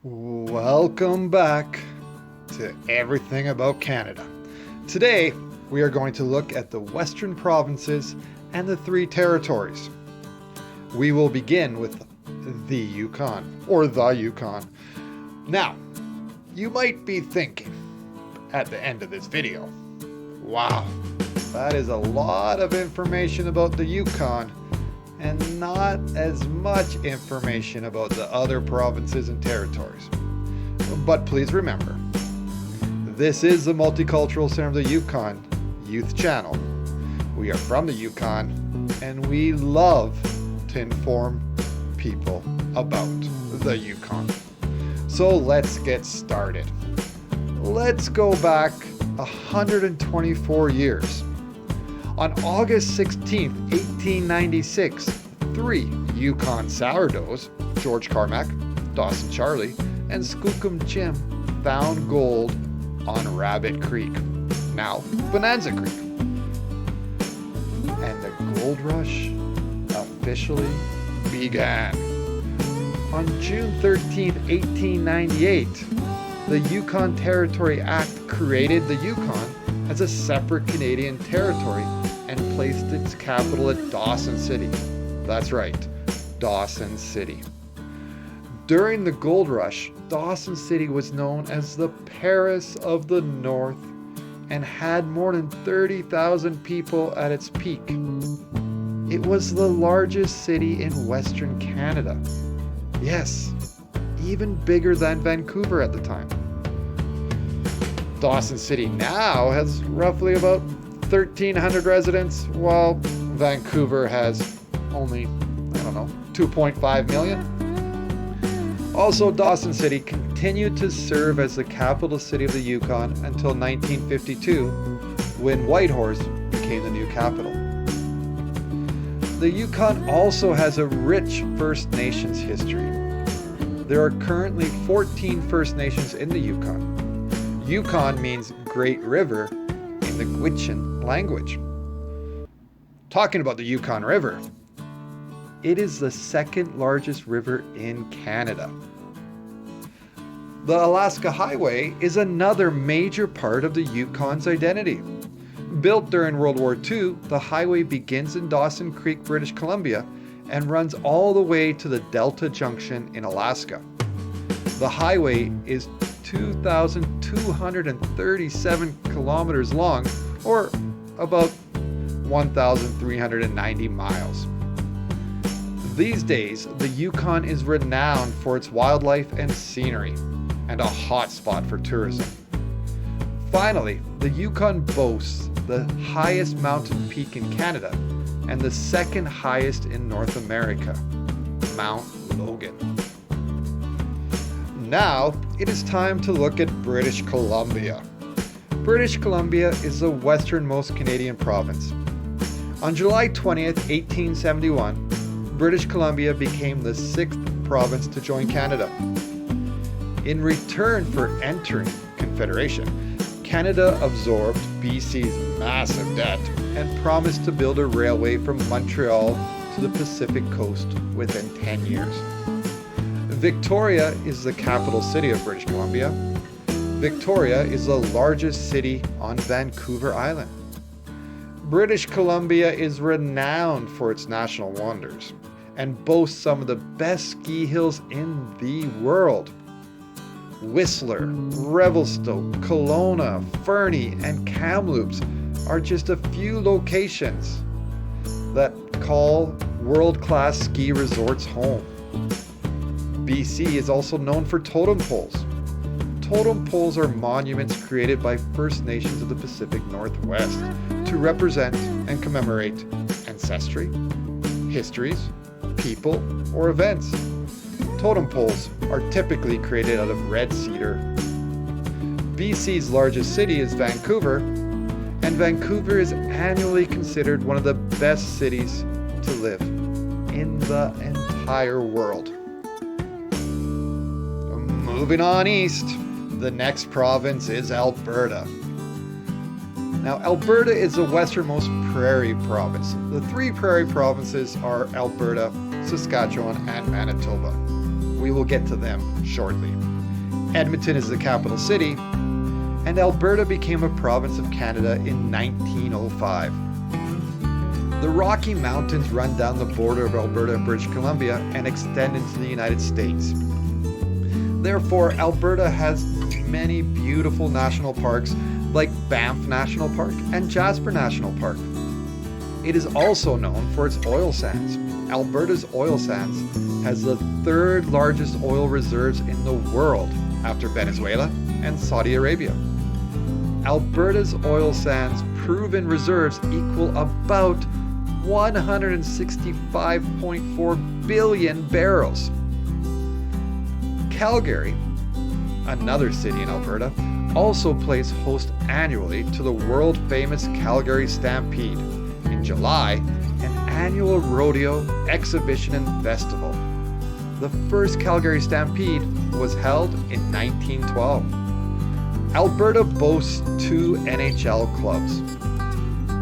Welcome back to Everything About Canada. Today, we are going to look at the Western provinces and the three territories. We will begin with the Yukon, or the Yukon. Now, you might be thinking at the end of this video, wow, that is a lot of information about the Yukon and not as much information about the other provinces and territories. But please remember, this is the Multicultural Center of the Yukon Youth Channel. We are from the Yukon, and we love to inform people about the Yukon. So let's get started. Let's go back 124 years. On August 16th, 1896, three Yukon sourdoughs, George Carmack, Dawson Charlie, and Skookum Jim, found gold on Rabbit Creek, now Bonanza Creek. And the gold rush officially began. On June 13th, 1898, the Yukon Territory Act created the Yukon as a separate Canadian territory and placed its capital at Dawson City. That's right, Dawson City. During the gold rush, Dawson City was known as the Paris of the North and had more than 30,000 people at its peak. It was the largest city in Western Canada. Yes, even bigger than Vancouver at the time. Dawson City now has roughly about 1,300 residents, while Vancouver has only, 2.5 million. Also, Dawson City continued to serve as the capital city of the Yukon until 1952, when Whitehorse became the new capital. The Yukon also has a rich First Nations history. There are currently 14 First Nations in the Yukon. Yukon means Great River in the Gwich'in language. Talking about the Yukon River, it is the second largest river in Canada. The Alaska Highway is another major part of the Yukon's identity. Built during World War II, the highway begins in Dawson Creek, British Columbia, and runs all the way to the Delta Junction in Alaska. The highway is 2,237 kilometers long, or about 1,390 miles. These days, the Yukon is renowned for its wildlife and scenery, and a hot spot for tourism. Finally, the Yukon boasts the highest mountain peak in Canada and the second highest in North America, Mount Logan. Now, it is time to look at British Columbia. British Columbia is the westernmost Canadian province. On July 20th, 1871, British Columbia became the 6th province to join Canada. In return for entering Confederation, Canada absorbed BC's massive debt and promised to build a railway from Montreal to the Pacific coast within 10 years. Victoria is the capital city of British Columbia. Victoria is the largest city on Vancouver Island. British Columbia is renowned for its national wonders and boasts some of the best ski hills in the world. Whistler, Revelstoke, Kelowna, Fernie, and Kamloops are just a few locations that call world-class ski resorts home. BC is also known for totem poles. Totem poles are monuments created by First Nations of the Pacific Northwest to represent and commemorate ancestry, histories, people, or events. Totem poles are typically created out of red cedar. BC's largest city is Vancouver, and Vancouver is annually considered one of the best cities to live in the entire world. Moving on east, the next province is Alberta. Now, Alberta is the westernmost prairie province. The three prairie provinces are Alberta, Saskatchewan, and Manitoba. we will get to them shortly. Edmonton is the capital city, and Alberta became a province of Canada in 1905. The Rocky Mountains run down the border of Alberta and British Columbia and extend into the United States. Therefore, Alberta has many beautiful national parks like Banff National Park and Jasper National Park. It is also known for its oil sands. Alberta's oil sands has the third largest oil reserves in the world after Venezuela and Saudi Arabia. Alberta's oil sands proven reserves equal about 165.4 billion barrels. Calgary, another city in Alberta, also plays host annually to the world-famous Calgary Stampede. In July, an annual rodeo, exhibition, and festival. The first Calgary Stampede was held in 1912. Alberta boasts two NHL clubs,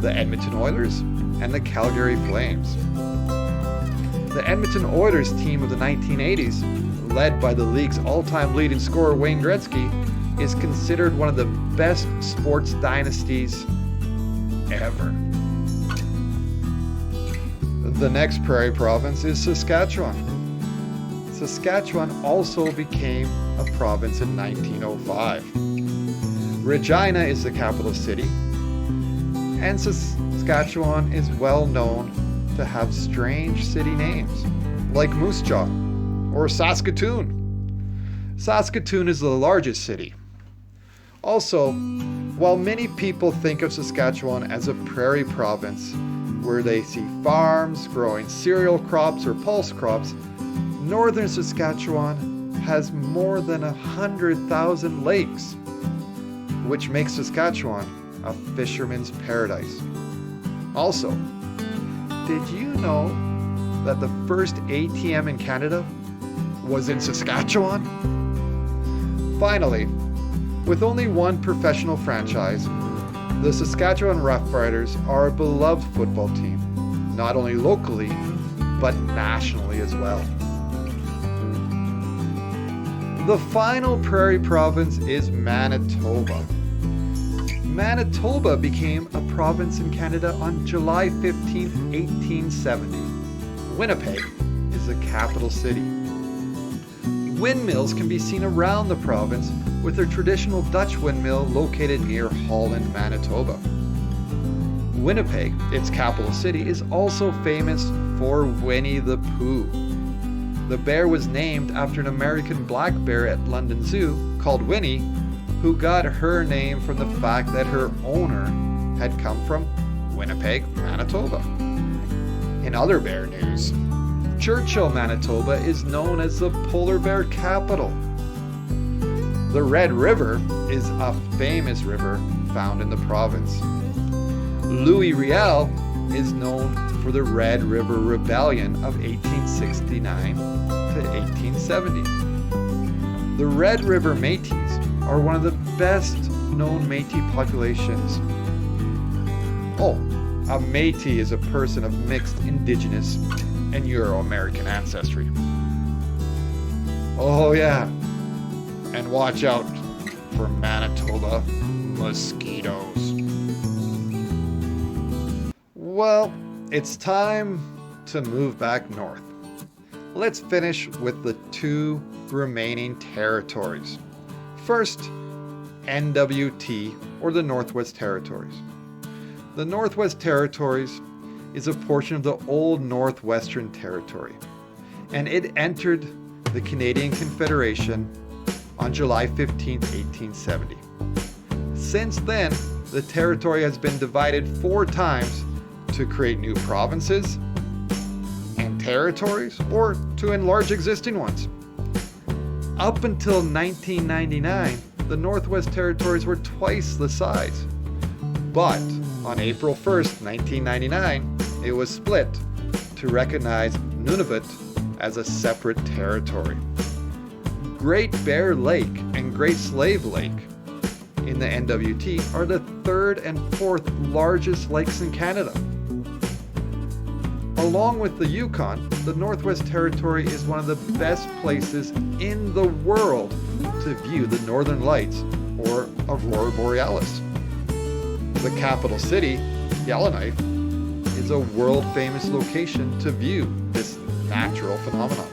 the Edmonton Oilers and the Calgary Flames. The Edmonton Oilers team of the 1980s, led by the league's all-time leading scorer Wayne Gretzky, is considered one of the best sports dynasties ever. The next prairie province is Saskatchewan. Saskatchewan also became a province in 1905. Regina is the capital city, and Saskatchewan is well known to have strange city names, like Moose Jaw or Saskatoon. Saskatoon is the largest city. Also, while many people think of Saskatchewan as a prairie province where they see farms growing cereal crops or pulse crops, northern Saskatchewan has more than 100,000 lakes, which makes Saskatchewan a fisherman's paradise. Also, did you know that the first ATM in Canada was in Saskatchewan? Finally, with only one professional franchise, the Saskatchewan Roughriders are a beloved football team, not only locally, but nationally as well. The final prairie province is Manitoba. Manitoba became a province in Canada on July 15, 1870. Winnipeg is the capital city. Windmills can be seen around the province, with their traditional Dutch windmill located near Holland, Manitoba. Winnipeg, its capital city, is also famous for Winnie the Pooh. The bear was named after an American black bear at London Zoo called Winnie, who got her name from the fact that her owner had come from Winnipeg, Manitoba. In other bear news, Churchill, Manitoba is known as the polar bear capital. The Red River is a famous river found in the province. Louis Riel is known for the Red River Rebellion of 1869 to 1870. The Red River Métis are one of the best known Métis populations. Oh, a Métis is a person of mixed Indigenous and Euro-American ancestry. Oh yeah, and watch out for Manitoba mosquitoes. Well, it's time to move back north. Let's finish with the two remaining territories. First, NWT, or the Northwest Territories. The Northwest Territories is a portion of the old Northwestern Territory, and it entered the Canadian Confederation on July 15, 1870. Since then, the territory has been divided 4 times to create new provinces and territories, or to enlarge existing ones. Up until 1999, the Northwest Territories were twice the size. But on April 1st, 1999, it was split to recognize Nunavut as a separate territory. Great Bear Lake and Great Slave Lake in the NWT are the 3rd and 4th largest lakes in Canada. Along with the Yukon, the Northwest Territory is one of the best places in the world to view the Northern Lights or Aurora Borealis. The capital city, Yellowknife, is a world-famous location to view this natural phenomenon.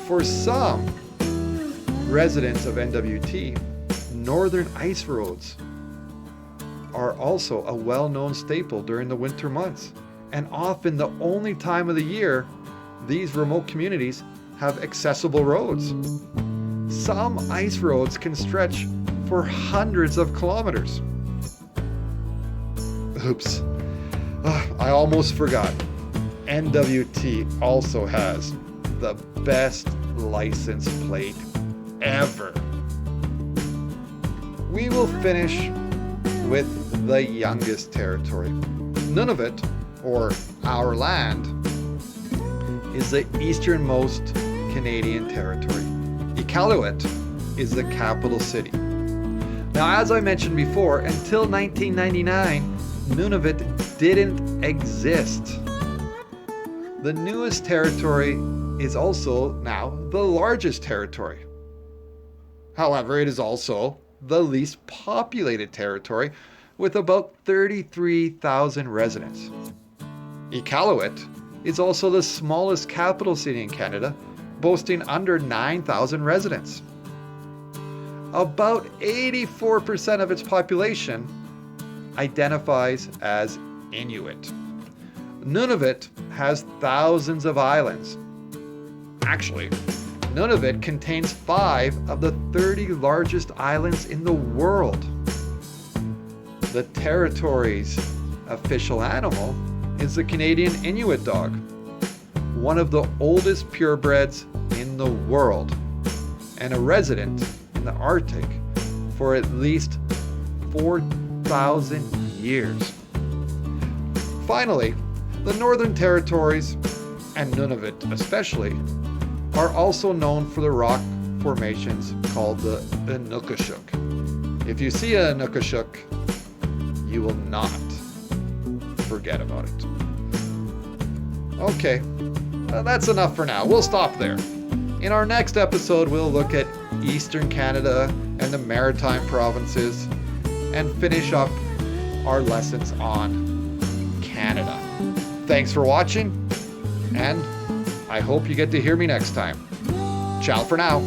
For some residents of NWT, northern ice roads are also a well-known staple during the winter months, and often the only time of the year these remote communities have accessible roads. Some ice roads can stretch for hundreds of kilometers. Oops, I almost forgot. NWT also has the best license plate ever. We will finish with the youngest territory. Nunavut, or our land, is the easternmost Canadian territory. Iqaluit is the capital city. Now, as I mentioned before, until 1999, Nunavut didn't exist. The newest territory is also now the largest territory. However, it is also the least populated territory with about 33,000 residents. Iqaluit is also the smallest capital city in Canada, boasting under 9,000 residents. About 84% of its population identifies as Inuit. Nunavut has thousands of islands. Actually, Nunavut contains 5 of the 30 largest islands in the world. The territory's official animal is the Canadian Inuit dog, one of the oldest purebreds in the world, and a resident in the Arctic for at least 4,000 years. Finally, the Northern Territories, and Nunavut especially, are also known for the rock formations called the Inukashuk. If you see a Inukashuk, you will not forget about it. Okay, that's enough for now. We'll stop there. In our next episode, we'll look at Eastern Canada and the Maritime provinces and finish up our lessons on Canada. Thanks for watching, and I hope you get to hear me next time. Ciao for now.